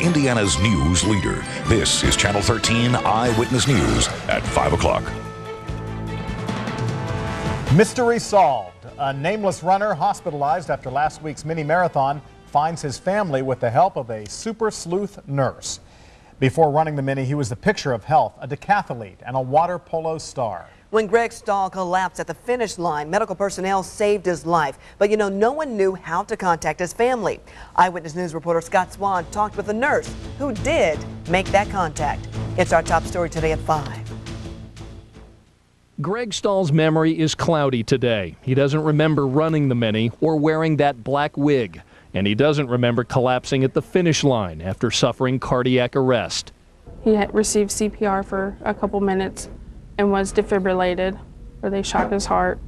Indiana's news leader. This is Channel 13 Eyewitness News at 5 o'clock. Mystery solved. A nameless runner hospitalized after last week's mini marathon finds his family with the help of a super sleuth nurse. Before running the mini, he was the picture of health, a decathlete, and a water polo star. When Greg Stahl collapsed at the finish line, medical personnel saved his life. But no one knew how to contact his family. Eyewitness News reporter Scott Swan talked with a nurse who did make that contact. It's our top story today at 5. Greg Stahl's memory is cloudy today. He doesn't remember running the mini or wearing that black wig. And he doesn't remember collapsing at the finish line after suffering cardiac arrest. He had received CPR for a couple minutes and was defibrillated, or they shocked his heart.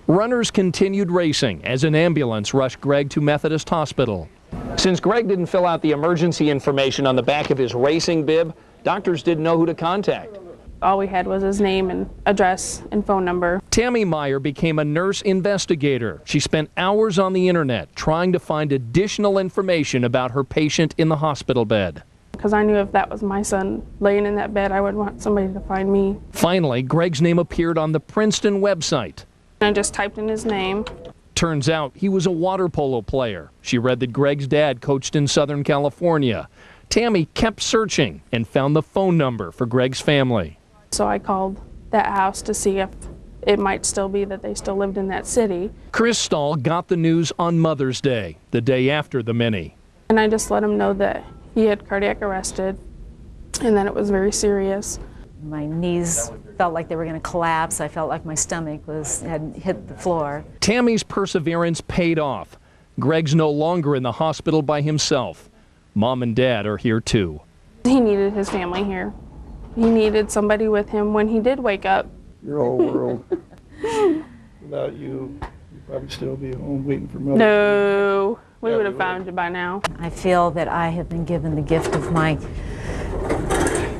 Runners continued racing as an ambulance rushed Greg to Methodist Hospital. Since Greg didn't fill out the emergency information on the back of his racing bib, doctors didn't know who to contact. All we had was his name and address and phone number. Tammy Meyer became a nurse investigator. She spent hours on the internet trying to find additional information about her patient in the hospital bed. Because I knew if that was my son laying in that bed, I would want somebody to find me. Finally, Greg's name appeared on the Princeton website. I just typed in his name. Turns out he was a water polo player. She read that Greg's dad coached in Southern California. Tammy kept searching and found the phone number for Greg's family. So I called that house to see if it might still be that they still lived in that city. Chris Stahl got the news on Mother's Day, the day after the mini. And I just let him know that he had cardiac arrested and that it was very serious. My knees felt like they were going to collapse. I felt like my stomach had hit the floor. Tammy's perseverance paid off. Greg's no longer in the hospital by himself. Mom and Dad are here too. He needed his family here. He needed somebody with him when he did wake up. Your whole world. Without you, you'd probably still be home waiting for Mother. No, we would have found you by now. I feel that I have been given the gift of my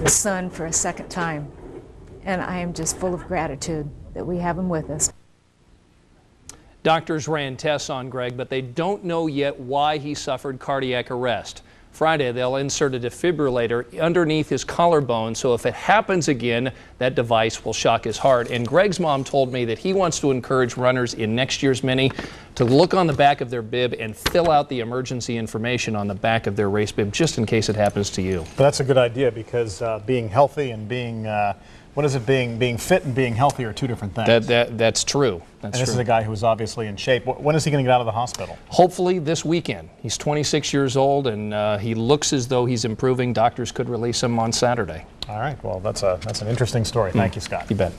son for a second time, and I am just full of gratitude that we have him with us. Doctors ran tests on Greg, but they don't know yet why he suffered cardiac arrest. Friday, they'll insert a defibrillator underneath his collarbone, so if it happens again, that device will shock his heart. And Greg's mom told me that he wants to encourage runners in next year's mini to look on the back of their bib and fill out the emergency information on the back of their race bib, just in case it happens to you. But that's a good idea, because being healthy and being being fit and being healthy are two different things. That's true. And this is a guy who is obviously in shape. When is he going to get out of the hospital? Hopefully this weekend. He's 26 years old, and he looks as though he's improving. Doctors could release him on Saturday. All right. Well, that's an interesting story. Thank you, Scott. You bet.